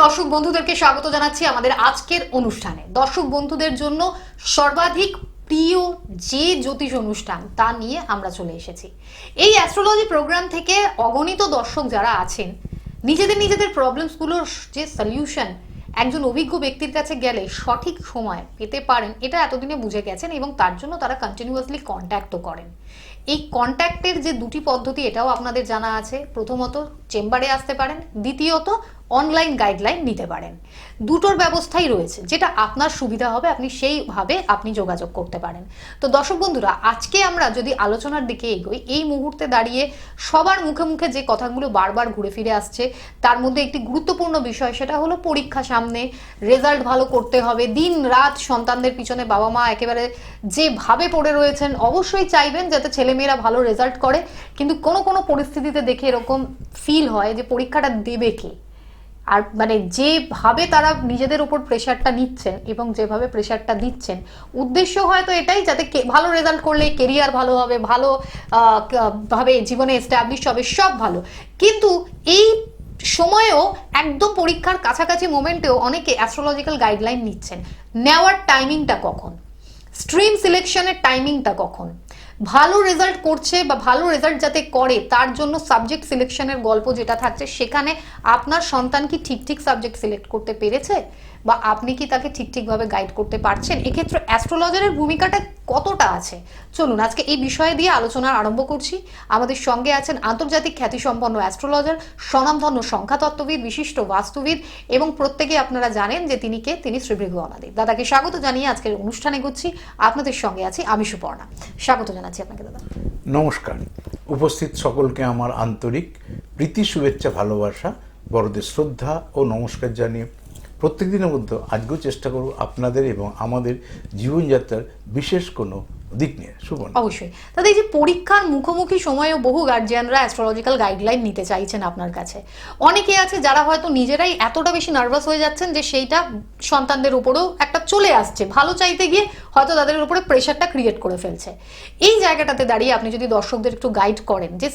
দর্শক বন্ধুদেরকে স্বাগত জানাচ্ছি আমাদের আজকের অনুষ্ঠানে। দর্শক বন্ধুদের জন্য সর্বাধিক প্রিয় যে জ্যোতিষ অনুষ্ঠান তা নিয়ে আমরা চলে এসেছি। এই অ্যাস্ট্রোলজি প্রোগ্রাম থেকে অগণিত দর্শক যারা আছেন, নিজেদের প্রবলেমসগুলোর যে সলিউশন একজন অভিজ্ঞ ব্যক্তির কাছে গেলে সঠিক সময় পেতে পারেন, এটা এতদিনে বুঝে গেছেন এবং তার জন্য তারা কন্টিনিউয়াসলি কন্ট্যাক্টও করেন। এই কন্ট্যাক্টের যে দুটি পদ্ধতি এটাও আপনাদের জানা আছে। প্রথমত চেম্বারে আসতে পারেন, দ্বিতীয়ত অনলাইন গাইডলাইন নিতে পারেন। দুটোর ব্যবস্থাই রয়েছে, যেটা আপনার সুবিধা হবে আপনি সেইভাবে আপনি যোগাযোগ করতে পারেন। তো দর্শক বন্ধুরা, আজকে আমরা যদি আলোচনার দিকে এগোই, এই মুহূর্তে দাঁড়িয়ে সবার মুখে মুখে যে কথাগুলো বারবার ঘুরে ফিরে আসছে তার মধ্যে একটি গুরুত্বপূর্ণ বিষয়, সেটা হলো পরীক্ষা সামনে, রেজাল্ট ভালো করতে হবে। দিন রাত সন্তানদের পিছনে বাবা মা একেবারে যেভাবে পড়ে রয়েছেন, অবশ্যই চাইবেন যাতে ছেলেমেয়েরা ভালো রেজাল্ট করে, কিন্তু কোনো কোনো পরিস্থিতিতে দেখে এরকম ফিল হয় যে পরীক্ষাটা দেবে কে, আর মানে যেভাবে তারা নিজেদের উপর প্রেশারটা নিচ্ছেন এবং যেভাবে প্রেশারটা দিচ্ছেন, উদ্দেশ্য হয়তো এটাই যাতে ভালো রেজাল্ট করলে কেরিয়ার ভালো হবে, ভালো ভাবে জীবনে এস্টাবলিশ হবে, সব ভালো। কিন্তু এই সময়েও একদম পরীক্ষার কাছাকাছি মোমেন্টেও অনেকে অ্যাস্ট্রোলজিক্যাল গাইডলাইন নিচ্ছেন। নেওয়ার টাইমিংটা কখন, স্ট্রিম সিলেকশনের টাইমিংটা কখন, ভালো রেজাল্ট করছে বা ভালো রেজাল্ট যাতে করে তার জন্য সাবজেক্ট সিলেকশনের গল্প যেটা থাকছে, সেখানে আপনার সন্তান কি ঠিক সাবজেক্ট সিলেক্ট করতে পেরেছে বা আপনি কি তাকে ঠিকভাবে গাইড করতে পারছেন, এক্ষেত্রে অ্যাস্ট্রোলজারের ভূমিকাটা কতটা আছে। চলুন আজকে এই বিষয়ে দিয়ে আলোচনা আরম্ভ করছি। আমাদের সঙ্গে আছেন আন্তর্জাতিক খ্যাতিসম্পন্ন অ্যাস্ট্রোলজার, স্বনামধন্য সংখ্যাতত্ত্ববিদ, বিশিষ্ট বাস্তুবিদ এবং প্রত্যেকে আপনারা জানেন যে তিনি কে, তিনি শ্রী ভৃগু অনাদি। দাদাকে স্বাগত জানিয়ে আজকের অনুষ্ঠানে ঘুরছি। আপনাদের সঙ্গে আছি আমি সুপর্ণা। স্বাগত জানাচ্ছি আপনাকে দাদা। নমস্কার। উপস্থিত সকলকে আমার আন্তরিক প্রীতি, শুভেচ্ছা, ভালোবাসা, বড়দের শ্রদ্ধা ও নমস্কার জানিয়ে প্রত্যেক দিনের মধ্যে আজকেও চেষ্টা করব আপনাদের এবং আমাদের জীবনযাত্রার বিশেষ কোনো দিক নিয়ে। সুবর্ণ, অবশ্যই দাদা, এই যে পরীক্ষার মুখোমুখি সময়েও বহু গার্জিয়ানরা অ্যাস্ট্রোলজিক্যাল গাইডলাইন নিতে চাইছেন আপনার কাছে। অনেকে আছে যারা হয়তো নিজেরাই এতটা বেশি নার্ভাস হয়ে যাচ্ছেন যে সেইটা সন্তানদের উপরেও একটা চলে আসছে, ভালো চাইতে গিয়ে হয়তো তাদের উপরে প্রেশারটা ক্রিয়েট করে ফেলছে। এই জায়গাটাতে দাঁড়িয়ে আপনি যদি দর্শকদের একটু গাইড করেন যে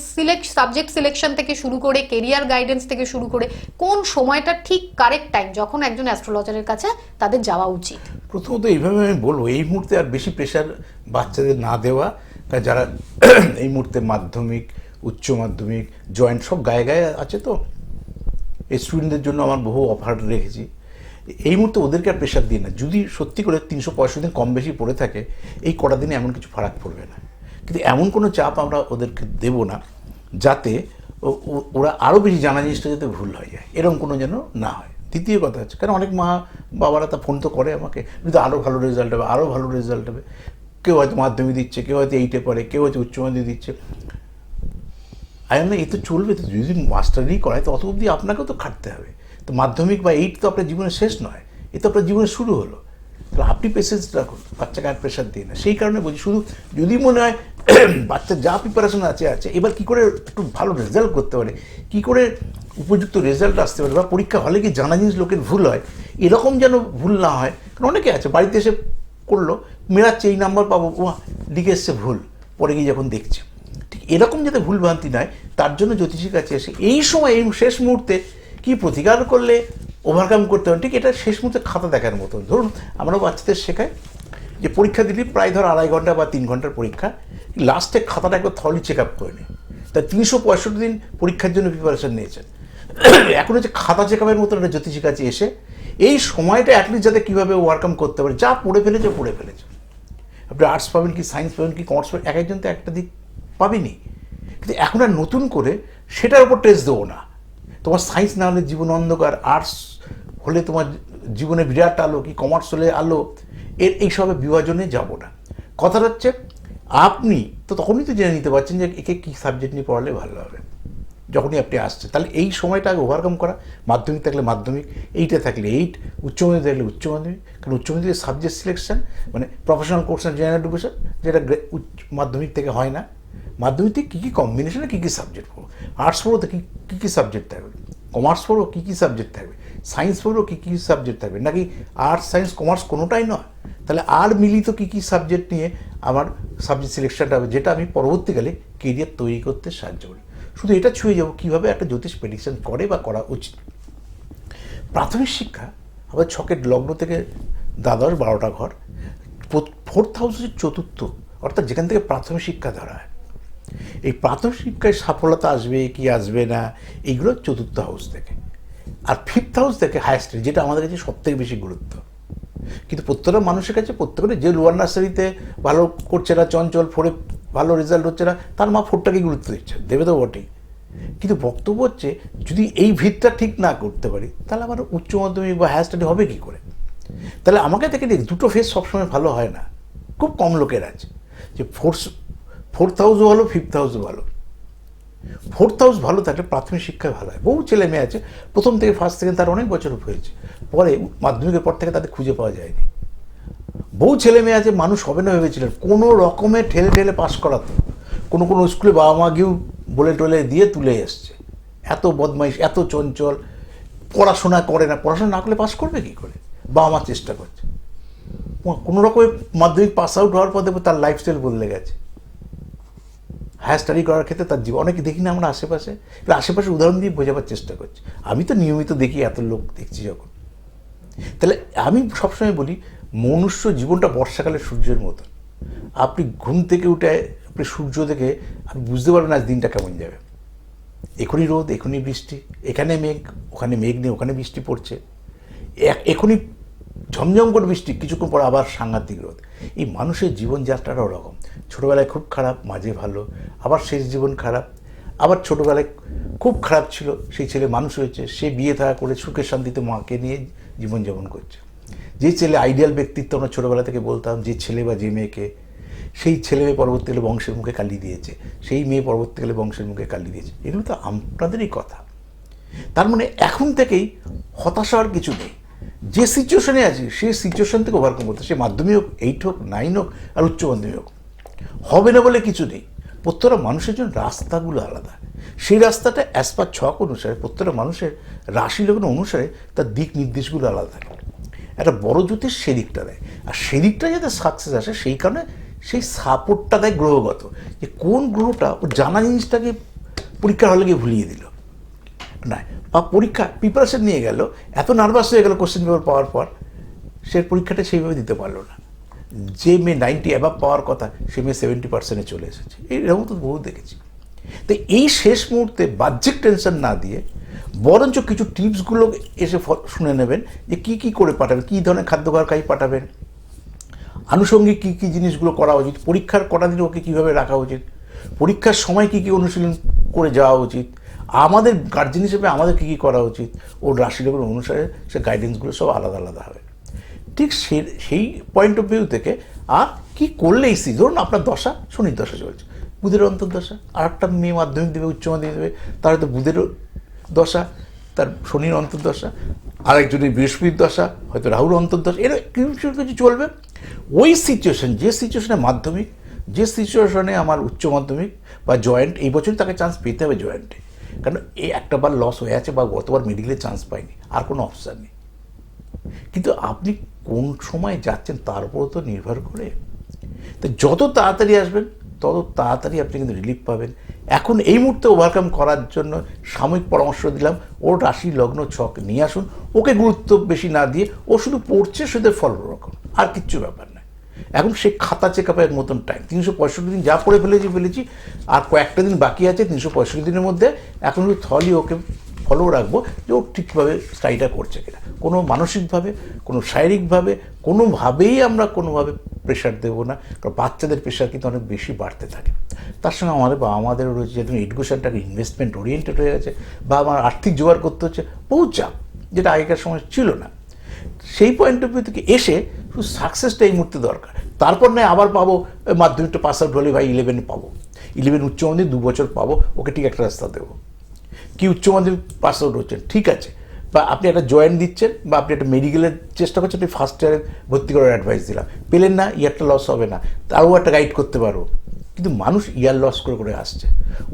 সাবজেক্ট সিলেকশন থেকে শুরু করে কেরিয়ার গাইডেন্স থেকে শুরু করে কোন সময়টা ঠিক কারেক্ট টাইম যখন একজন অ্যাস্ট্রোলজারের কাছে তাদের যাওয়া উচিত। প্রথমত এইভাবে আমি বলবো, এই মুহূর্তে আর বেশি প্রেশার বাচ্চাদের না দেওয়া। যারা এই মুহূর্তে মাধ্যমিক, উচ্চ মাধ্যমিক, জয়েন্ট সব গায়ে গায়ে আছে, তো এই স্টুডেন্টদের জন্য আমার বহু অফার রেখেছি। এই মুহূর্তে ওদেরকে আর প্রেশার দিই না। যদি সত্যি করে 365 দিন কম বেশি পড়ে থাকে, এই কটা দিনে এমন কিছু ফারাক পড়বে না। কিন্তু এমন কোনো চাপ আমরা ওদেরকে দেব না যাতে ওরা আরও বেশি জানা জিনিসটা যাতে ভুল হয়ে যায়, এরকম কোনো যেন না হয়। দ্বিতীয় কথা হচ্ছে, কারণ অনেক মা বাবারা তা ফোন তো করে আমাকে, কিন্তু আরও ভালো রেজাল্ট হবে, আরও ভালো রেজাল্ট হবে। কেউ হয়তো মাধ্যমিক দিচ্ছে, কেউ হয়তো 8-এ পড়ে, কেউ হয়তো উচ্চ মাধ্যমিক দিচ্ছে। না, এ তো চলবে তো, যদি মাস্টারি করায় তো অত অবধি আপনাকেও তো খাটতে হবে। তো মাধ্যমিক বা 8 তো আপনার জীবনের শেষ নয়, এ তো আপনার জীবনের শুরু হলো। তাহলে আপনি পেশেন্স রাখুন, বাচ্চাকে আর প্রেশার দিন না। সেই কারণে বলছি, শুধু যদি মনে হয় বাচ্চার যা প্রিপারেশন আছে, এবার কী করে একটু ভালো রেজাল্ট করতে পারে, কী করে উপযুক্ত রেজাল্ট আসতে পারে, বা পরীক্ষা হলে কি জানা জিনিস লোকের ভুল হয়, এরকম যেন ভুল না হয়। কারণ অনেকে আছে বাড়িতে এসে করলো, মেরাচ্ছে এই নাম্বার পাবো, ও লিখে এসছে ভুল, পরে গিয়ে যখন দেখছে। ঠিক এরকম যাতে ভুলভ্রান্তি নয়, তার জন্য জ্যোতিষীর কাছে এসে এই সময়, এই শেষ মুহূর্তে কী প্রতিকার করলে ওভারকাম করতে হবে, ঠিক এটা শেষ মুহূর্তে খাতা দেখার মতো। ধরুন আমরাও বাচ্চাদের শেখাই যে পরীক্ষা দিলি প্রায় ধর 2.5 ঘন্টা বা 3 ঘন্টার পরীক্ষা, লাস্টে খাতাটা একবার থলি চেক আপ করে নিই। তা 365 দিন পরীক্ষার জন্য প্রিপারেশন নিয়েছেন। এখন হচ্ছে খাতা চেক আপের মতো একটা জ্যোতিষীর কাছে এসে এই সময়টা অ্যাটলিস্ট যাতে কীভাবে ওভারকাম করতে পারে, যা পড়ে ফেলেছে। আপনি আর্টস পাবেন কি সায়েন্স পাবেন কি কমার্স পাবেন, এক একজন তো একটা দিক পাবেনি। কিন্তু এখন আর নতুন করে সেটার উপর টেস্ট দেবো না। তোমার সায়েন্স না হলে জীবন অন্ধকার, আর্টস হলে তোমার জীবনে বিরাট আলো, কি কমার্স হলে আলো, এইসবে বিভাজনে যাব না। কথাটা হচ্ছে, আপনি তো তখনই তো জেনে নিতে পারছেন যে একে কী সাবজেক্ট নিয়ে পড়ালে ভালো হবে যখনই আপনি আসছেন। তাহলে এই সময়টা আগে ওভারকাম করা। মাধ্যমিক থাকলে মাধ্যমিক, 8-এ থাকলে 8, উচ্চ মাধ্যমিক থাকলে উচ্চ মাধ্যমিক। কারণ উচ্চ মাধ্যমিকের সাবজেক্ট সিলেকশন মানে professional course and general education, যেটা মাধ্যমিক থেকে হয় না। মাধ্যমিক থেকে কী কী কম্বিনেশনে কী কী সাবজেক্ট পড়বো, আর্টস পড়বো তো কী কী সাবজেক্ট থাকবে, কমার্স পড়বো কী কী সাবজেক্ট থাকবে, সায়েন্স পড়বো কী কী সাবজেক্ট থাকবে, নাকি আর্টস সায়েন্স কমার্স কোনোটাই নয়। তাহলে আর মিলিত কী কী সাবজেক্ট নিয়ে আমার সাবজেক্ট সিলেকশনটা হবে, যেটা আমি পরবর্তীকালে কেরিয়ার তৈরি করতে সাহায্য করি। শুধু এটা ছুঁয়ে যাবো কীভাবে একটা জ্যোতিষ প্রেডিকশন করে বা করা উচিত। প্রাথমিক শিক্ষা আবার ছকের লগ্ন থেকে দ্বাদশ 12টা ঘর, 4th হাউসের চতুর্থ, অর্থাৎ যেখান থেকে প্রাথমিক শিক্ষা ধরা হয়। এই প্রাথমিক শিক্ষায় সফলতা আসবে কি আসবে না এইগুলো 4th হাউস থেকে। আর 5th হাউস থেকে হায়ার স্টাডি, যেটা আমাদের কাছে সবথেকে বেশি গুরুত্ব। কিন্তু প্রত্যেকটা মানুষের কাছে প্রত্যেকটা যে লোয়ার নার্সারিতে ভালো করছে না, চঞ্চল, 4-এ ভালো রেজাল্ট হচ্ছে না, তার মা 4টাকেই গুরুত্ব দিচ্ছে, দেবে তো বটেই। কিন্তু বক্তব্য হচ্ছে যদি এই ভিতটা ঠিক না করতে পারি তাহলে আমার উচ্চ মাধ্যমিক বা হায়ার স্টাডি হবে কী করে? তাহলে আমাকে থেকে দেখ, দুটো ফেস সবসময় ভালো হয় না, খুব কম লোকের আছে যে 4th হাউসও ভালো, 5th হাউসও ভালো। 4th হাউস ভালো থাকলে প্রাথমিক শিক্ষায় ভালো হয়। বহু ছেলে মেয়ে আছে প্রথম থেকে ফার্স্ট সেকেন্ড তার অনেক বছর হয়েছে, পরে মাধ্যমিকের পর থেকে তাদের খুঁজে পাওয়া যায়নি। বহু ছেলে মেয়ে আছে মানুষ হবে না ভেবেছিলেন, কোনো রকমের ঠেলে ঠেলে পাস করাতো, কোনো স্কুলে বাবা মা গিয়েও বলে টলে দিয়ে তুলে এসছে। এত বদমাইশ, এত চঞ্চল, পড়াশোনা করে না, পড়াশোনা না করলে পাস করবে কী করে? বাবা মা চেষ্টা করছে, কোনো রকমের মাধ্যমিক পাস আউট হওয়ার পর দেখবো তার লাইফস্টাইল বদলে গেছে। হায়ার স্টাডি করার ক্ষেত্রে তার জীবন অনেকে দেখি না আমরা আশেপাশে, আশেপাশে উদাহরণ দিয়ে বোঝাবার চেষ্টা করছি। আমি তো নিয়মিত দেখি, এত লোক দেখছি যখন। তাহলে আমি সবসময় বলি মনুষ্য জীবনটা বর্ষাকালের সূর্যের মতো। আপনি ঘুম থেকে উঠে আপনি সূর্য দেখে আপনি বুঝতে পারবেন আজ দিনটা কেমন যাবে। এখনই রোদ, এখনই বৃষ্টি, এখানে মেঘ, ওখানে মেঘ নেই, ওখানে বৃষ্টি পড়ছে, এখনই ঝমঝম করে বৃষ্টি, কিছুক্ষণ পর আবার সাংঘাতিক রোদ। এই মানুষের জীবনযাত্রাটা ওরকম, ছোটোবেলায় খুব খারাপ, মাঝে ভালো, আবার শেষ জীবন খারাপ। আবার ছোটোবেলায় খুব খারাপ ছিল, সেই ছেলে মানুষ হয়েছে, সে বিয়ে থাকা করে সুখের শান্তিতে মাকে নিয়ে জীবনযাপন করছে। যে ছেলে আইডিয়াল ব্যক্তিত্ব আমরা ছোটোবেলা থেকে বলতাম, যে ছেলে বা যে মেয়েকে, সেই ছেলে মেয়ে পরবর্তীকালে বংশের মুখে কালি দিয়েছে, সেই মেয়ে পরবর্তীকালে বংশের মুখে কালি দিয়েছে। এগুলো তো আপনাদেরই কথা। তার মানে এখন থেকেই হতাশা আর কিছু নেই। যে সিচুয়েশনে আছে সেই সিচুয়েশন থেকে ওভারকাম করতে, সে মাধ্যমিক হোক, 8 হোক, 9 হোক আর উচ্চ মাধ্যমিক হোক, হবে না বলে কিছু নেই। প্রত্যেকটা মানুষের জন্য রাস্তাগুলো আলাদা, সেই রাস্তাটা অ্যাজ পার ছক অনুসারে, প্রত্যেকটা মানুষের রাশি লগ্ন অনুসারে তার দিক নির্দেশগুলো আলাদা থাকে। একটা বড় জ্যোতিষ সেদিকটা দেয়, আর সেদিকটা যাতে সাকসেস আসে সেই কারণে সেই সাপোর্টটা দেয় গ্রহগত, যে কোন গ্রহটা ও জানা জিনিসটাকে পরীক্ষার হলে গিয়ে ভুলিয়ে দিল না, বা পরীক্ষা প্রিপারেশন নিয়ে গেল, এত নার্ভাস হয়ে গেল কোশ্চেন পেপার পাওয়ার পর, সে পরীক্ষাটা সেইভাবে দিতে পারলো না। যে মেয়ে 90 অ্যাবাভ পাওয়ার কথা, সে মেয়ে 70%-এ চলে এসেছে। এরকম তো বহু দেখেছি। তো এই শেষ মুহূর্তে বাহ্যিক টেনশন না দিয়ে বরঞ্চ কিছু টিপসগুলো এসে শুনে নেবেন, যে কী কী করে পাঠাবেন, কী ধরনের খাদ্য খাই পাঠাবেন, আনুষঙ্গিক কী কী জিনিসগুলো করা উচিত, পরীক্ষার কটা দিন ওকে কীভাবে রাখা উচিত, পরীক্ষার সময় কী কী অনুশীলন করে যাওয়া উচিত, আমাদের গার্জেন হিসেবে আমাদের কী কী করা উচিত, ওর রাশিলগ্ন অনুসারে সে গাইডেন্সগুলো সব আলাদা আলাদা হবে। ঠিক সেই পয়েন্ট অফ ভিউ থেকে আর কি করলে এই ধরুন আপনার দশা শনির দশা চলছে, বুধের অন্তর্দশা, আর একটা মেয়ে মাধ্যমিক দেবে, উচ্চ মাধ্যমিক দেবে, তার হয়তো বুধের দশা, তার শনির অন্তর্দশা, আরেকজনের বৃহস্পতির দশা, হয়তো রাহুর অন্তর্দশা, এর কিছু চলবে। ওই সিচুয়েশন, যে সিচুয়েশনে মাধ্যমিক, যে সিচুয়েশনে আমার উচ্চ মাধ্যমিক বা জয়েন্ট, এই বছরই তাকে চান্স পেতে হবে জয়েন্টে, কারণ এই একটা বার লস হয়ে আছে বা গতবার মেডিকেলে চান্স পাইনি, আর কোনো অপশান নেই। কিন্তু আপনি কোন সময় যাচ্ছেন তার উপর তো নির্ভর করে। তো যত তাড়াতাড়ি আসবেন তত তাড়াতাড়ি আপনি কিন্তু রিলিফ পাবেন। এখন এই মুহূর্তে ওভারকাম করার জন্য সাময়িক পরামর্শ দিলাম, ওর রাশি লগ্ন ছক নিয়ে আসুন, ওকে গুরুত্ব বেশি না দিয়ে ও শুধু পড়ছে, শুধু ফল রাখুন, আর কিচ্ছু ব্যাপার নয়। এখন সে খাতা চেক আপের মতন টাইম, 365 দিন যা পড়ে ফেলেছি, আর কয়েকটা দিন বাকি আছে 365 দিনের মধ্যে। এখন শুধু থলি ওকে ফলো রাখবো যে ও ঠিকভাবে স্টাডিটা করছে কিনা। কোনো মানসিকভাবে, কোনো শারীরিকভাবে, কোনোভাবেই আমরা কোনোভাবে প্রেশার দেবো না, কারণ বাচ্চাদের প্রেশার কিন্তু অনেক বেশি বাড়তে থাকে। তার সঙ্গে আমাদেরও রয়েছে, যেহেতু এডুকেশনটাকে ইনভেস্টমেন্ট ওরিয়েন্টেড হয়ে গেছে, বা আমার আর্থিক জোগাড় করতে হচ্ছে, বহু চাপ, যেটা আগেকার সময় ছিল না। সেই পয়েন্ট অফ ভিউ থেকে এসে শুধু সাকসেসটা এই মুহূর্তে দরকার। তারপর নয় আবার পাবো, মাধ্যমিকটা পাস আউট হলে ভাই 11 পাবো, 11 উচ্চ মাধ্যমিক 2 বছর পাবো, ওকে ঠিক একটা রাস্তা দেবো। কি উচ্চ মাধ্যমিক পাস আউট হচ্ছেন, ঠিক আছে, বা আপনি একটা জয়েন্ট দিচ্ছেন, বা আপনি একটা মেডিকেলের চেষ্টা করছেন, আপনি ফার্স্ট ইয়ারে ভর্তি করার অ্যাডভাইস দিলাম, পেলেন না, ইয়ারটা লস হবে না, তারও একটা গাইড করতে পারবো। কিন্তু মানুষ ইয়ার লস করে আসছে,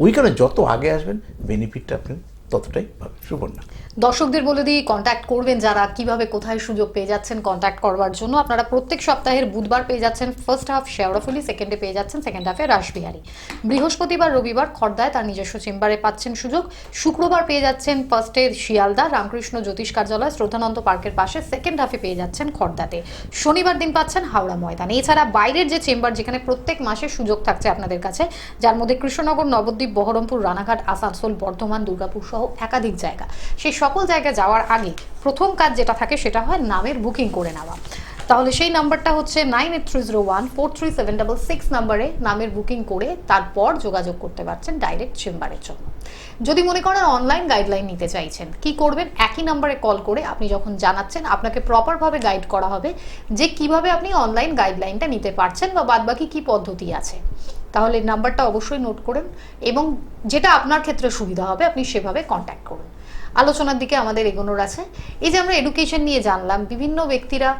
ওই কারণে যত আগে আসবেন বেনিফিটটা আপনি ততটাই পাবেন। সুবর্ণা। দর্শকদের বলে দিই, কন্ট্যাক্ট করবেন যারা, কিভাবে কোথায় সুযোগ পেয়ে যাচ্ছেন কন্ট্যাক্ট করবার জন্য। আপনারা প্রত্যেক সপ্তাহের বুধবার পেয়ে যাচ্ছেন ফার্স্ট হাফ শেওড়াফুলি, সেকেন্ডে পেয়ে যাচ্ছেন সেকেন্ড হাফে রাসবিহারী। বৃহস্পতিবার রবিবার খড়দায় তার নিজস্ব চেম্বারে পাচ্ছেন সুযোগ। শুক্রবার পেয়ে যাচ্ছেন ফার্স্টের শিয়ালদা রামকৃষ্ণ জ্যোতিষ কার্যালয় শ্রদ্ধানন্দ পার্কের পাশে, সেকেন্ড হাফে পেয়ে যাচ্ছেন খড়দাতে। শনিবার দিন পাচ্ছেন হাওড়া ময়দানে। এছাড়া বাইরের যে চেম্বার, যেখানে প্রত্যেক মাসে সুযোগ থাকছে আপনাদের কাছে, যার মধ্যে কৃষ্ণনগর, নবদ্বীপ, বহরমপুর, রানাঘাট, আসানসোল, বর্ধমান, দুর্গাপুর সহ একাধিক জায়গা, সেই সকল জায়গায় যাওয়ার আগে প্রথম কাজ যেটা থাকে সেটা হয় নামের বুকিং করে নেওয়া। তাহলে সেই নাম্বারটা হচ্ছে 9830143766 নাম্বারে নামের বুকিং করে তারপর যোগাযোগ করতে পারছেন ডাইরেক্ট চেম্বারের জন্য। যদি মনে করেন অনলাইন গাইডলাইন নিতে চাইছেন, কি করবেন? একই নাম্বারে কল করে আপনি যখন জানাচ্ছেন, আপনাকে প্রপারভাবে গাইড করা হবে যে কিভাবে আপনি অনলাইন গাইডলাইনটা নিতে পারছেন বা বাদবাকি কি পদ্ধতি আছে। তাহলে নাম্বারটা অবশ্যই নোট করুন এবং যেটা আপনার ক্ষেত্রে সুবিধা হবে আপনি সেভাবে কন্ট্যাক্ট করুন। আলোচনার দিকে আমাদের এগোনোর আছে। এই যে আমরা এডুকেশন নিয়ে জানলাম, বিভিন্ন ব্যক্তিরা,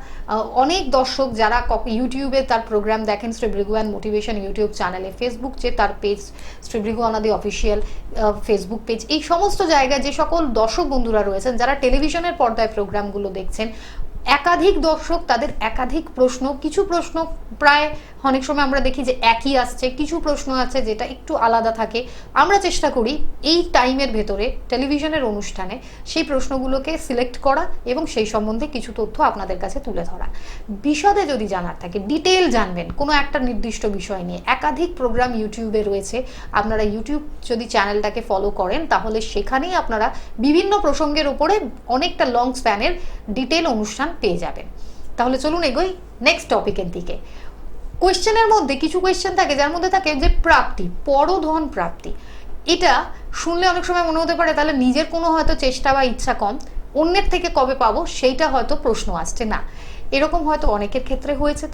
অনেক দর্শক যারা ইউটিউবে তার প্রোগ্রাম দেখেন, Shri Bhrigu and motivation YouTube চ্যানেলে, ফেসবুক যে তার পেজ শ্রী ভৃগু অনাদি অফিসিয়াল ফেসবুক পেজ, এই সমস্ত জায়গায় যে সকল দর্শক বন্ধুরা রয়েছেন যারা টেলিভিশনের পর্দায় প্রোগ্রামগুলো দেখছেন, একাধিক দর্শক, তাদের একাধিক প্রশ্ন, কিছু প্রশ্ন প্রায় অনেক সময় আমরা দেখি যে একই আসছে, কিছু প্রশ্ন আছে যেটা একটু আলাদা থাকে। আমরা চেষ্টা করি এই টাইমের ভেতরে টেলিভিশনের অনুষ্ঠানে সেই প্রশ্নগুলোকে সিলেক্ট করা এবং সেই সম্বন্ধে কিছু তথ্য আপনাদের কাছে তুলে ধরা। বিশদে যদি জানার থাকে, ডিটেল জানবেন কোনো একটা নির্দিষ্ট বিষয় নিয়ে, একাধিক প্রোগ্রাম ইউটিউবে রয়েছে। আপনারা ইউটিউব যদি চ্যানেলটাকে ফলো করেন তাহলে সেখানেই আপনারা বিভিন্ন প্রসঙ্গের উপরে অনেকটা লং স্প্যানের ডিটেল অনুষ্ঠান পেয়ে যাবেন। তাহলে চলুন এগোই নেক্সট টপিকের দিকে। কোয়েশ্চেনের মধ্যে কিছু কোয়েশ্চেন থাকে যার মধ্যে থাকে যে প্রাপ্তি, পরধন প্রাপ্তি। এটা শুনলে অনেক সময় মনে হতে পারে তাহলে নিজের কোনো হয়তো চেষ্টা বা ইচ্ছা কম, অন্যের থেকে কবে পাবো সেইটা হয়তো প্রশ্ন আসছে। না, এরকম হয়তো অনেকের ক্ষেত্রে হয়েছে,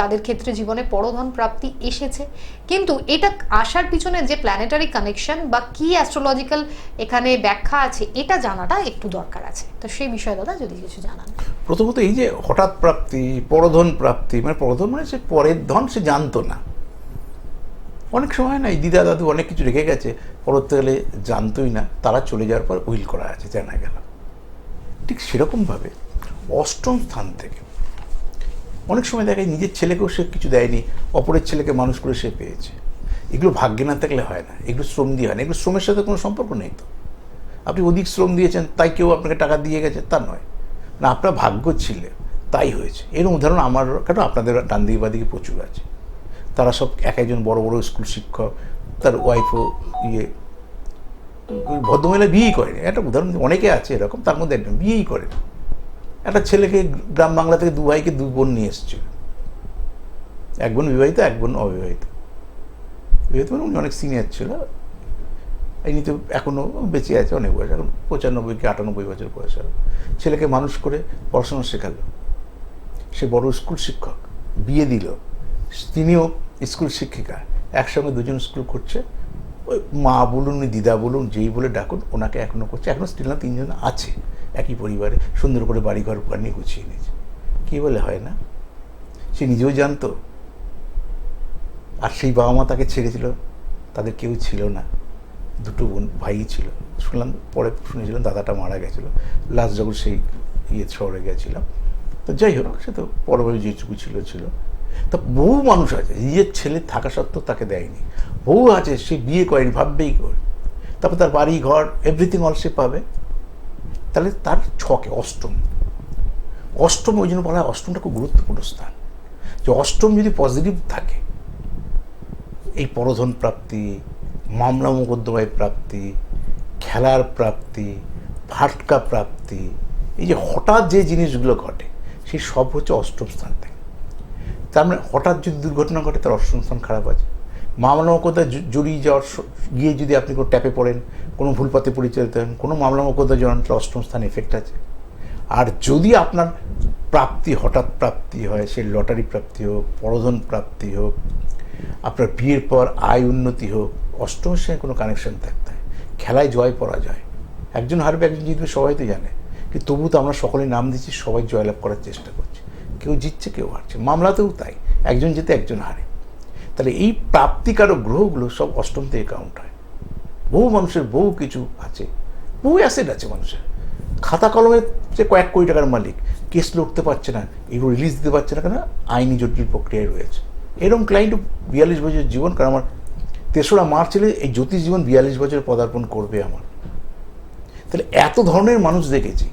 তাদের ক্ষেত্রে জীবনে পরধন প্রাপ্তি এসেছে, কিন্তু এটা আসার পিছনে যে প্ল্যানেটারি কানেকশন বা কি অ্যাস্ট্রোলজিক্যাল এখানে ব্যাখ্যা আছে, এটা জানাটা একটু দরকার আছে। তো সেই বিষয়ে দাদা যদি কিছু জানান। প্রথমত এই যে হঠাৎ প্রাপ্তি, পরধন প্রাপ্তি, মানে পরধন মানে সে পরের ধন সে জানতো না। অনেক সময় না এই দিদা দাদু অনেক কিছু রেখে গেছে, পরবর্তীকালে জানতোই না, তারা চলে যাওয়ার পর উইল করা আছে, জানা গেল। ঠিক সেরকমভাবে অষ্টম স্থান থেকে অনেক সময় দেখা যায় নিজের ছেলেকেও সে কিছু দেয়নি, অপরের ছেলেকে মানুষ করে সে পেয়েছে। এগুলো ভাগ্যে না থাকলে হয় না, এগুলো শ্রম দিয়ে হয় না, এগুলো শ্রমের সাথে কোনো সম্পর্ক নেই। তো আপনি অধিক শ্রম দিয়েছেন তাই কেউ আপনাকে টাকা দিয়ে গেছে তা নয়, না আপনার ভাগ্য ছিল তাই হয়েছে। এরকম উদাহরণ আমার কেন আপনাদের ডান দিকে বা দিকে প্রচুর আছে। তারা সব এক একজন বড় বড় স্কুল শিক্ষক, তার ওয়াইফও ভদ্রমহিলা বিয়েই করেনি। একটা উদাহরণ অনেকে আছে এরকম, তার মধ্যে একজন বিয়েই করেন। একটা ছেলেকে গ্রাম বাংলা থেকে 2 ভাইকে 2 বোন নিয়ে এসেছিল, এক বোন বিবাহিত, এক বোন অবিবাহিত। বিবাহিত মানে উনি অনেক সিনিয়র ছিল, ইনি তো এখনও বেঁচে আছে, অনেক বয়স, এখন 95 কি 98 বছর বয়স হলো। ছেলেকে মানুষ করে পড়াশোনা শেখালো, সে বড় স্কুল শিক্ষক, বিয়ে দিল, তিনিও স্কুল শিক্ষিকা, একসঙ্গে দুজন স্কুল করছে। ওই মা বলুন, দিদা বলুন, যেই বলে ডাকুন, ওনাকে এখনও করছে। এখনও স্টিল না 3 জন আছে একই পরিবারে, সুন্দর করে বাড়িঘর নিয়ে গুছিয়ে নিয়েছে। কী বলে হয় না? সে নিজেও জানতো, আর সেই বাবা মা তাকে ছেড়েছিল, তাদের কেউ ছিল না, 2 বোন ভাই ছিল। শুনলাম পরে, শুনেছিলাম দাদাটা মারা গেছিলো লাস্ট যখন সেই শহরে গেছিলাম। তো যাই হোক, সে তো পরবর্তী যেটুকু ছিল। তা বহু মানুষ আছে নিজের ছেলে থাকা সত্ত্বেও তাকে দেয়নি, বহু আছে সে বিয়ে করেনি, ভাববেই করে, তারপর তার বাড়ি ঘর এভরিথিং অল সে পাবে। তাহলে তার ছকে অষ্টম, ওই জন্য বলা হয় অষ্টমটা খুব গুরুত্বপূর্ণ স্থান। যে অষ্টম যদি পজিটিভ থাকে, এই পরধন প্রাপ্তি, মামলা মোকদ্দমায় প্রাপ্তি, খেলার প্রাপ্তি, ফাটকা প্রাপ্তি, এই যে হঠাৎ যে জিনিসগুলো ঘটে সেই সব হচ্ছে অষ্টম স্থান থেকে। তার মানে হঠাৎ যদি দুর্ঘটনা ঘটে তার অষ্টম স্থান খারাপ আছে। মামলা মোকদ্দমায় জড়িয়ে যাওয়ার গিয়ে যদি আপনি কোনো ট্যাপে পড়েন, কোনো ভুল পথে পরিচালিত হন, কোনো মামলা মোকদ্দমা জড়ান, তার অষ্টম স্থান এফেক্ট আছে। আর যদি আপনার প্রাপ্তি হঠাৎ প্রাপ্তি হয়, সে লটারি প্রাপ্তি হোক, পরধন প্রাপ্তি হোক, আপনার বিয়ের পর আয় উন্নতি হোক, অষ্টমের সঙ্গে কোনো কানেকশন থাকতে হয়। খেলায় জয় পরাজয়, একজন হারবে একজন জিতবে সবাই তো জানে, কিন্তু তবু তো আমরা সকলে নাম দিচ্ছি, সবাই জয়লাভ করার চেষ্টা করছি, কেউ জিতছে কেউ হারছে। মামলাতেও তাই, একজন জিতে একজন হারে। তাহলে এই প্রাপ্তিকারক গ্রহগুলো সব অষ্টম থেকে কাউন্ট হয়। বহু মানুষের বহু কিছু আছে, বহু অ্যাসেট আছে মানুষের, খাতা কলমের যে কয়েক কোটি টাকার মালিক কেস লড়তে পারছে না, এগুলো রিলিজ দিতে পারছে না, কেন আইনি জটিল প্রক্রিয়ায় রয়েছে। এরকম ক্লায়েন্ট 42 বছরের জীবন, কারণ আমার 3রা মার্চ এলে এই জ্যোতিষ জীবন 42 বছর পদার্পণ করবে আমার। তাহলে এত ধরনের মানুষ দেখেছি,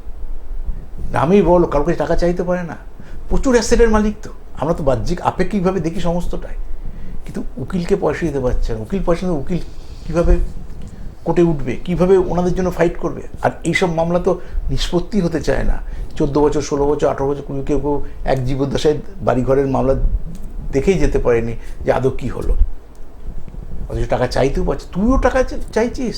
আমি বলো কারোর কাছে টাকা চাইতে পারে না, প্রচুর অ্যাসেটের মালিক। তো আমরা তো বাহ্যিক আপেক্ষিকভাবে দেখি সমস্তটাই, কিন্তু উকিলকে পয়সা দিতে পারছে না। উকিল পয়সা দিতে উকিল কীভাবে কোর্টে উঠবে, কীভাবে ওনাদের জন্য ফাইট করবে? আর এইসব মামলা তো নিষ্পত্তি হতে চায় না। 14 বছর, 16 বছর, 18 বছর, কেউ কেউ এক জীবদ্দশায় বাড়িঘরের মামলা দেখেই যেতে পারেনি যে আদৌ কী হলো। অথচ টাকা চাইতেও পারছে, তুইও টাকা চাইছিস,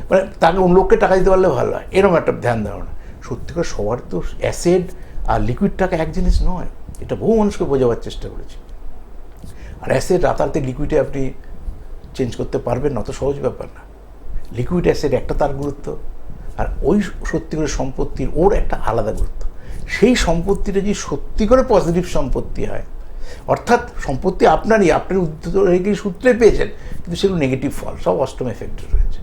মানে তাকে অন্য লোককে টাকা দিতে পারলে ভালো হয়, এরকম একটা ধ্যান ধারণা। সত্যি করে সবার তো অ্যাসেড আর লিকুইড টাকা এক জিনিস নয়, এটা বহু মানুষকে বোঝাবার চেষ্টা করেছি। আর অ্যাসেড রাতারাতি লিকুইডে আপনি চেঞ্জ করতে পারবেন না, অত সহজ ব্যাপার না। লিকুইড অ্যাসেড একটা তার গুরুত্ব, আর ওই সত্যি করে সম্পত্তির ওর একটা আলাদা গুরুত্ব। সেই সম্পত্তিটা যদি সত্যি করে পজিটিভ সম্পত্তি হয়, অর্থাৎ সম্পত্তি আপনারই, আপনার উদ্যোগের সূত্রে পেয়েছেন, কিন্তু সেগুলো নেগেটিভ ফল, সব অষ্টম এফেক্টে রয়েছে।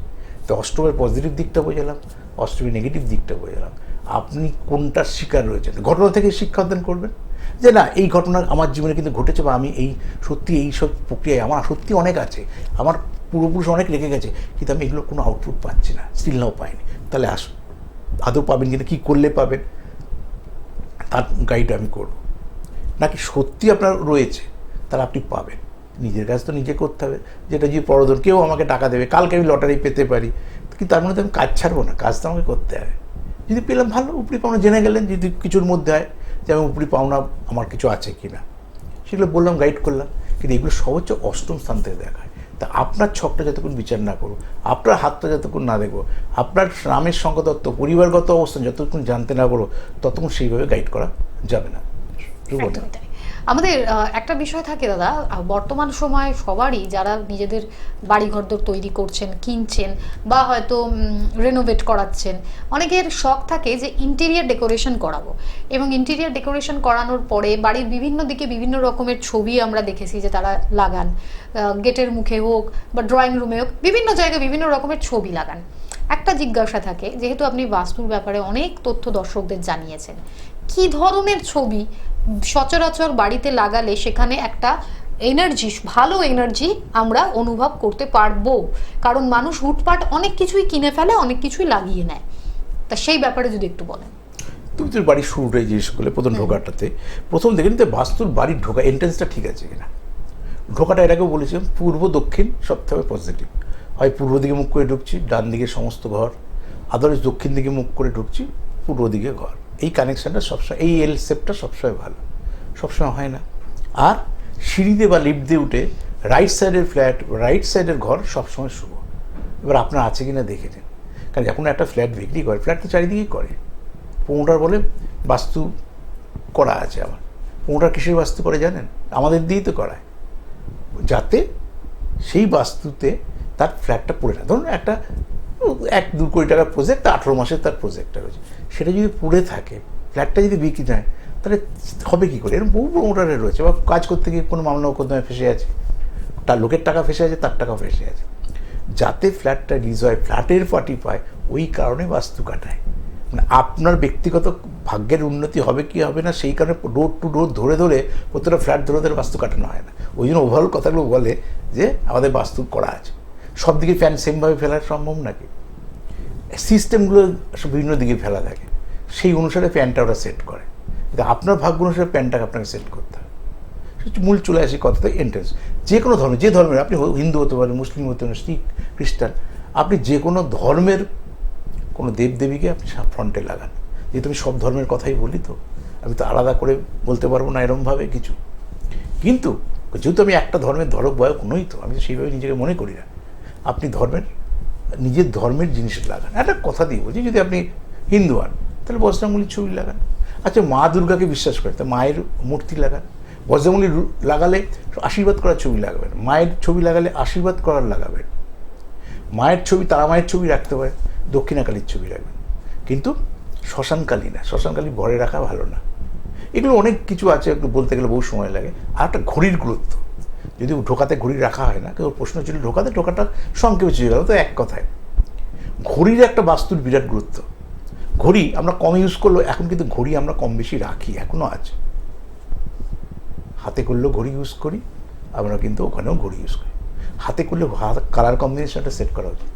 তো অষ্টমের পজিটিভ দিকটা বোঝালাম, অষ্টমের নেগেটিভ দিকটা বোঝালাম। আপনি কোনটার শিকার রয়েছেন, ঘটনা থেকে শিক্ষা অর্জন করবেন যে না এই ঘটনা আমার জীবনে কিন্তু ঘটেছে, বা আমি এই সত্যি এই সব প্রক্রিয়ায় আমার সত্যি অনেক আছে, আমার পূর্বপুরুষ অনেক লেগে গেছে, কিন্তু আমি এগুলো কোনো আউটপুট পাচ্ছি না, স্টিল নাও পাইনি। তাহলে আদৌ পাবেন, কিন্তু কী করলে পাবেন তার গাইড আমি করব। নাকি সত্যি আপনার রয়েছে তাহলে আপনি পাবেন, নিজের কাজ তো নিজে করতে হবে। যেটা যে পরধন কেউ আমাকে টাকা দেবে, কালকে আমি লটারি পেতে পারি, কিন্তু তার মধ্যে আমি কাজ ছাড়বো না, কাজ তো আমাকে করতে হবে। যদি পেলাম ভালো, উপরি পাওনা জেনে গেলেন, যদি কিছুর মধ্যে হয় যে আমি উপরি পাওনা আমার কিছু আছে কি না, সেগুলো বললাম, গাইড করলাম। কিন্তু এগুলো সব হচ্ছে অষ্টম স্থান থেকে দেখায়। তা আপনার ছকটা যতক্ষণ বিচার না করবো, আপনার হাতটা যতক্ষণ না দেখবো, আপনার নামের সংখ্যাতত্ত্ব, পরিবারগত অবস্থান যতক্ষণ জানতে না পারবো, ততক্ষণ সেইভাবে গাইড করা যাবে না। আমাদের একটা বিষয় থাকে দাদা, বর্তমান সময়ে সবারই যারা নিজেদের বাড়িঘরদোর তৈরি করছেন, কিনছেন, বা হয়তো রেনোভেট করাচ্ছেন, অনেকের শখ থাকে যে ইন্টেরিয়ার ডেকোরেশন করাবো, এবং ইন্টেরিয়ার ডেকোরেশন করানোর পরে বাড়ির বিভিন্ন দিকে বিভিন্ন রকমের ছবি আমরা দেখেছি যে তারা লাগান, গেটের মুখে হোক বা ড্রয়িং রুমে হোক, বিভিন্ন জায়গায় বিভিন্ন রকমের ছবি লাগান। একটা জিজ্ঞাসা থাকে, যেহেতু আপনি বাস্তুর ব্যাপারে অনেক তথ্য দর্শকদের জানিয়েছেন, কি ধরনের ছবি সচরাচর বাড়িতে লাগালে সেখানে একটা এনার্জি, ভালো এনার্জি আমরা অনুভব করতে পারবো? কারণ মানুষ হুটপাট অনেক কিছুই কিনে ফেলে, অনেক কিছুই লাগিয়ে নেয়, তা সেই ব্যাপারে যদি একটু বলেন। তুমি তোর বাড়ির শুরুটাই জিজ্ঞেস করলে, প্রথম ঢোকাটাতে প্রথম দেখে নিতে বাস্তুর বাড়ির ঢোকা এন্ট্রেন্সটা ঠিক আছে কিনা। ঢোকাটা এটাকেও বলেছিলাম পূর্ব দক্ষিণ সবথেকে পজিটিভ, হয় পূর্ব দিকে মুখ করে ঢুকছি, ডান দিকে সমস্ত ঘর, আদারওয়াইজ দক্ষিণ দিকে মুখ করে ঢুকছি, পূর্ব দিকে ঘর। এই কানেকশানটা সবসময়, এই এল শেপটা সবসময় ভালো, সবসময় হয় না। আর সিঁড়িতে বা লিফট দিয়ে উঠে রাইট সাইডের ফ্ল্যাট, রাইট সাইডের ঘর সবসময় শুভ। এবার আপনার আছে কিনা দেখে নিন, কারণ যখন একটা ফ্ল্যাট বিক্রি করে, ফ্ল্যাট তো চারিদিকেই করে, প্রমোটার বলে বাস্তু করা আছে আমার। প্রমোটার কিসের বাস্তু করে জানেন? আমাদের দিয়েই তো করায়, যাতে সেই বাস্তুতে তার ফ্ল্যাটটা পড়ে না। ধরুন একটা 1-2 কোটি টাকার প্রজেক্ট, 18 মাসের তার প্রজেক্টটা রয়েছে, সেটা যদি পড়ে থাকে, ফ্ল্যাটটা যদি বিক্রি নেয়, তাহলে হবে কী করে? এরকম বহু প্রমোটারের রয়েছে, বা কাজ করতে গিয়ে কোনো মামলা মোকদ্দমায় ফেসে আছে, তার লোকের টাকা ফেসে আছে, তার টাকা ফেসে আছে, যাতে ফ্ল্যাটটা রিলিজ হয়, ফ্ল্যাটের পার্টি পায়, ওই কারণে বাস্তু কাটায়। মানে আপনার ব্যক্তিগত ভাগ্যের উন্নতি হবে কি হবে না, সেই কারণে ডোর টু ডোর ধরে ধরে প্রত্যেকটা ফ্ল্যাট ধরে ধরে বাস্তু কাটানো হয় না। ওই জন্য ওভারঅল কথাগুলো বলে যে আমাদের বাস্তু করা আছে। সব দিকে ফ্যান সেমভাবে ফেলা সম্ভব নাকি? সিস্টেমগুলো বিভিন্ন দিকে ফেলা থাকে, সেই অনুসারে প্যানটা ওরা সেট করে। কিন্তু আপনার ভাগ্য অনুসারে প্যানটাকে আপনাকে সেট করতে হবে। মূল চলে আসি কথাটা, এন্ট্রেন্স। যে কোনো ধর্মের, যে ধর্মের, আপনি হিন্দু হতে পারেন, মুসলিম হতে পারেন, শিখ, খ্রিস্টান, আপনি যে কোনো ধর্মের কোনো দেবদেবীকে আপনি ফ্রন্টে লাগান। যেহেতু আমি সব ধর্মের কথাই বলি, তো আমি তো আলাদা করে বলতে পারবো না এরমভাবে কিছু। কিন্তু যেহেতু আমি একটা ধর্মের ধরক বয়ক নই, তো আমি তো সেইভাবে নিজেকে মনে করি না। আপনি নিজের ধর্মের জিনিস লাগান। একটা কথা দিয়ে বলছি, যদি আপনি হিন্দু হন তাহলে বজরংবলীর ছবি লাগান। আচ্ছা, মা দুর্গাকে বিশ্বাস করেন, তা মায়ের মূর্তি লাগান। বজরংবলী লাগালে আশীর্বাদ করার ছবি লাগাবেন, মায়ের ছবি লাগালে আশীর্বাদ করার লাগাবেন। মায়ের ছবি, তারা মায়ের ছবি রাখতে পারেন, দক্ষিণাকালীর ছবি রাখবেন, কিন্তু শ্মশানকালী না। শ্মশানকালী ঘরে রাখা ভালো না। এগুলো অনেক কিছু আছে, একটু বলতে গেলে বহু সময় লাগে। আর একটা ঘড়ির গুরুত্ব, যদি ঢোকাতে ঘড়ি রাখা হয় না, কেউ প্রশ্ন ছিল ঢোকাটা সংক্ষেপে চলে গেল, তো এক কথায় ঘড়ির একটা বাস্তুর বিরাট গুরুত্ব। ঘড়ি আমরা কম ইউজ করলেও এখন কিন্তু ঘড়ি আমরা কম বেশি রাখি, এখনও আছে। হাতে করলেও ঘড়ি ইউজ করি, আমরা কিন্তু ওখানেও ঘড়ি ইউজ করি। হাতে করলে কালার কম্বিনেশনটা সেট করা উচিত,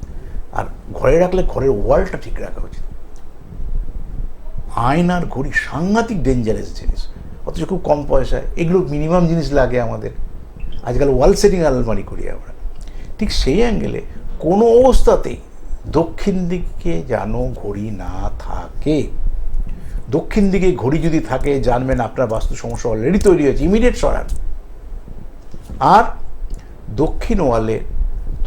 আর ঘরে রাখলে ঘরের ওয়ালটা ঠিক রাখা উচিত। আয়নার ঘড়ি সাংঘাতিক ডেঞ্জারাস জিনিস, অথচ খুব কম পয়সায় এগুলো মিনিমাম জিনিস লাগে আমাদের। আজকাল ওয়াল সেটিং আলমারি করি আমরা। ঠিক সেই অ্যাঙ্গেলে কোনো অবস্থাতেই দক্ষিণ দিকে যেন ঘড়ি না থাকে। দক্ষিণ দিকে ঘড়ি যদি থাকে জানবেন আপনার বাস্তু সমস্যা অলরেডি তৈরি হয়েছে, ইমিডিয়েট সরান। আর দক্ষিণ ওয়ালে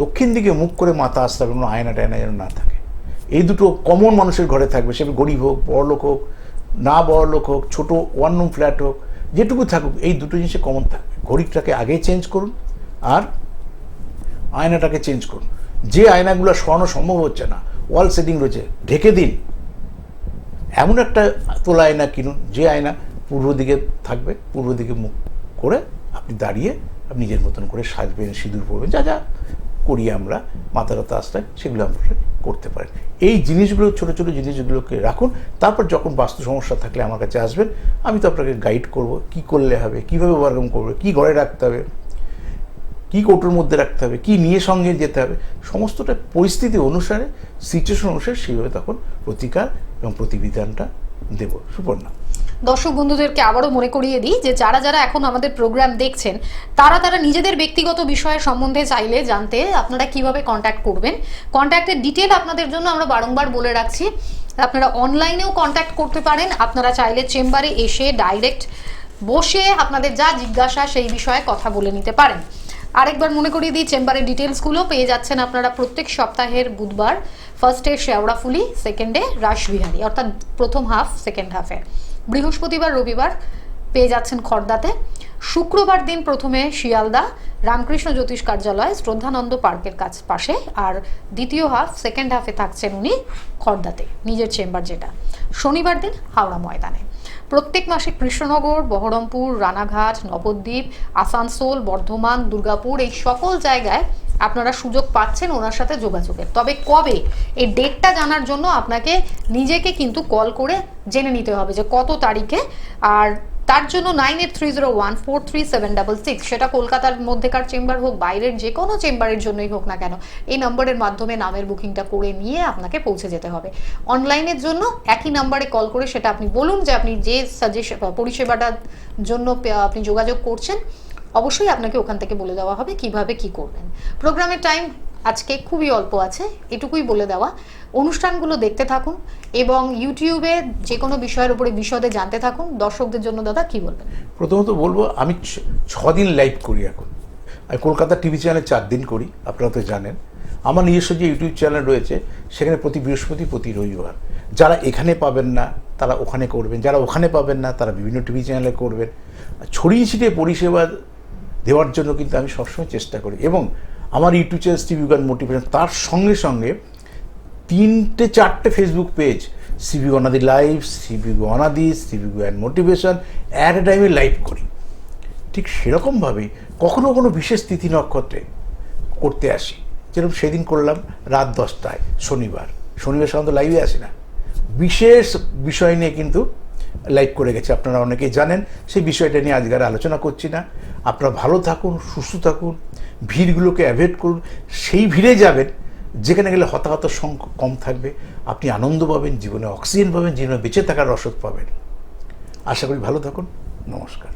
দক্ষিণ দিকে মুখ করে মাথা আসতে হবে, কোনো আয়না টায়না যেন না থাকে। এই দুটো কমন মানুষের ঘরে থাকবে, সে গরিব হোক, বড়লোক হোক, না বড়লোক হোক, ছোটো ওয়ান রুম ফ্ল্যাট হোক, যেটুকু থাকুক, এই দুটো জিনিসে কমন থাকবে। ঘড়িটাকে আগেই চেঞ্জ করুন আর আয়নাটাকে চেঞ্জ করুন। যে আয়নাগুলো সরানো সম্ভব হচ্ছে না, ওয়াল সেটিং রয়েছে, ঢেকে দিন। এমন একটা তোলা আয়না কিনুন যে আয়না পূর্ব দিকে থাকবে, পূর্ব দিকে মুখ করে আপনি দাঁড়িয়ে আপনি নিজের মতন করে সাজবেন, সিঁদুর পরবেন, যা যা করি আমরা মাথাটা আসলে সেগুলো আপনারা করতে পারেন। এই জিনিসগুলো, ছোটো ছোটো জিনিসগুলোকে রাখুন। তারপর যখন বাস্তু সমস্যা থাকলে আমার কাছে আসবেন, আমি তো আপনাকে গাইড করব কী করলে হবে, কীভাবে ওভারকাম করবে, কী ঘরে রাখতে হবে, কী কৌটোর মধ্যে রাখতে হবে, কী নিয়ে সঙ্গে যেতে হবে, সমস্তটা পরিস্থিতি অনুসারে, সিচুয়েশন অনুসারে সেইভাবে তখন প্রতিকার এবং প্রতিবিধানটা দেব। সুপর্ণা, দর্শক বন্ধুদেরকে আবারও মনে করিয়ে দিই যে যারা যারা এখন আমাদের প্রোগ্রাম দেখছেন তারা নিজেদের ব্যক্তিগত বিষয়ের সম্বন্ধে চাইলে জানতে আপনারা কিভাবে কন্ট্যাক্ট করবেন, কন্ট্যাক্টের ডিটেল আপনাদের জন্য আমরা বারংবার বলে রাখছি। আপনারা অনলাইনেও কন্ট্যাক্ট করতে পারেন, আপনারা চাইলে চেম্বারে এসে ডাইরেক্ট বসে আপনাদের যা জিজ্ঞাসা সেই বিষয়ে কথা বলে নিতে পারেন। আরেকবার মনে করিয়ে দিই, চেম্বারের ডিটেলসগুলো পেয়ে যাচ্ছেন আপনারা প্রত্যেক সপ্তাহের বুধবার, ফার্স্টে শেওড়াফুলি, সেকেন্ডে রাসবিহারী, অর্থাৎ প্রথম হাফ সেকেন্ড হাফে। বৃহস্পতিবার রবিবার পেয়ে যাচ্ছেন খড়দাতে, শুক্রবার দিন প্রথমে শিয়ালদা রামকৃষ্ণ জ্যোতিষ কার্যালয় শ্রদ্ধানন্দ পার্কের পাশে, আর দ্বিতীয় হাফ সেকেন্ড হাফে থাকছেন উনি খড়দাতে, নিজের চেম্বার যেটা। শনিবার দিন হাওড়া ময়দানে। প্রত্যেক মাসে কৃষ্ণনগর, বহরমপুর, রানাঘাট, নবদ্বীপ, আসানসোল, বর্ধমান, দুর্গাপুর, এই সকল জায়গায় আপনারা সুযোগ পাচ্ছেন ওনার সাথে যোগাযোগের। তবে কবে, এই ডেটটা জানার জন্য আপনাকে নিজেকে কিন্তু কল করে জেনে নিতে হবে যে কত তারিখে। আর তার জন্য 9830143766, সেটা কলকাতার মধ্যেকার চেম্বার হোক, বাইরের যে কোনো চেম্বারের জন্যই হোক না কেন, এই নম্বরের মাধ্যমে নামের বুকিংটা করে নিয়ে আপনাকে পৌঁছে যেতে হবে। অনলাইনের জন্য একই নাম্বারে কল করে সেটা আপনি বলুন যে আপনি যে পরিষেবাটার জন্য আপনি যোগাযোগ করছেন, অবশ্যই আপনাকে ওখান থেকে বলে দেওয়া হবে কিভাবে কি করবেন। প্রোগ্রামের টাইম আজকে খুবই অল্প আছে, এটুকুই বলে দেওয়া। অনুষ্ঠানগুলো দেখতে থাকুন এবং ইউটিউবে যে কোনো বিষয়ের উপরে বিশদে জানতে থাকুন। দর্শকদের জন্য দাদা কি বলবেন? প্রথমত বলবো, আমি 6 দিন লাইভ করি এখন। আমি কলকাতা টিভি চ্যানেলে 4 দিন করি, আপনারা তো জানেন। আমার নিজস্ব যে ইউটিউব চ্যানেল রয়েছে সেখানে প্রতি বৃহস্পতি, প্রতি রবিবার। যারা এখানে পাবেন না তারা ওখানে করবেন, যারা ওখানে পাবেন না তারা বিভিন্ন টিভি চ্যানেলে করবেন। ছড়িয়ে ছিটিয়ে পরিষেবা দেওয়ার জন্য কিন্তু আমি সবসময় চেষ্টা করি। এবং আমার ইউটিউব চ্যানেল সিবি গান মোটিভেশন, তার সঙ্গে সঙ্গে 3-4টে ফেসবুক পেজ, সিবি গণাদি লাইভ, সিবি গণাদি, সিবি গান মোটিভেশন, অ্যাট এ টাইমে লাইভ করি। ঠিক সেরকমভাবেই কখনো কোনো বিশেষ তিথি নক্ষত্রে করতে আসি, যেরকম সেদিন করলাম রাত 10টায় শনিবার সাধারণত লাইভে আসি না, বিশেষ বিষয় নিয়ে কিন্তু লাইভ করে গেছে, আপনারা অনেকেই জানেন। সেই বিষয়টা নিয়ে আজকে আর আলোচনা করছি না। আপনারা ভালো থাকুন, সুস্থ থাকুন, ভিড়গুলোকে অ্যাভয়েড করুন। সেই ভিড়ে যাবেন যেখানে গেলে হতাহতের সংখ্যা কম থাকবে, আপনি আনন্দ পাবেন, জীবনে অক্সিজেন পাবেন, জীবনে বেঁচে থাকার রসদ পাবেন। আশা করি ভালো থাকুন। নমস্কার।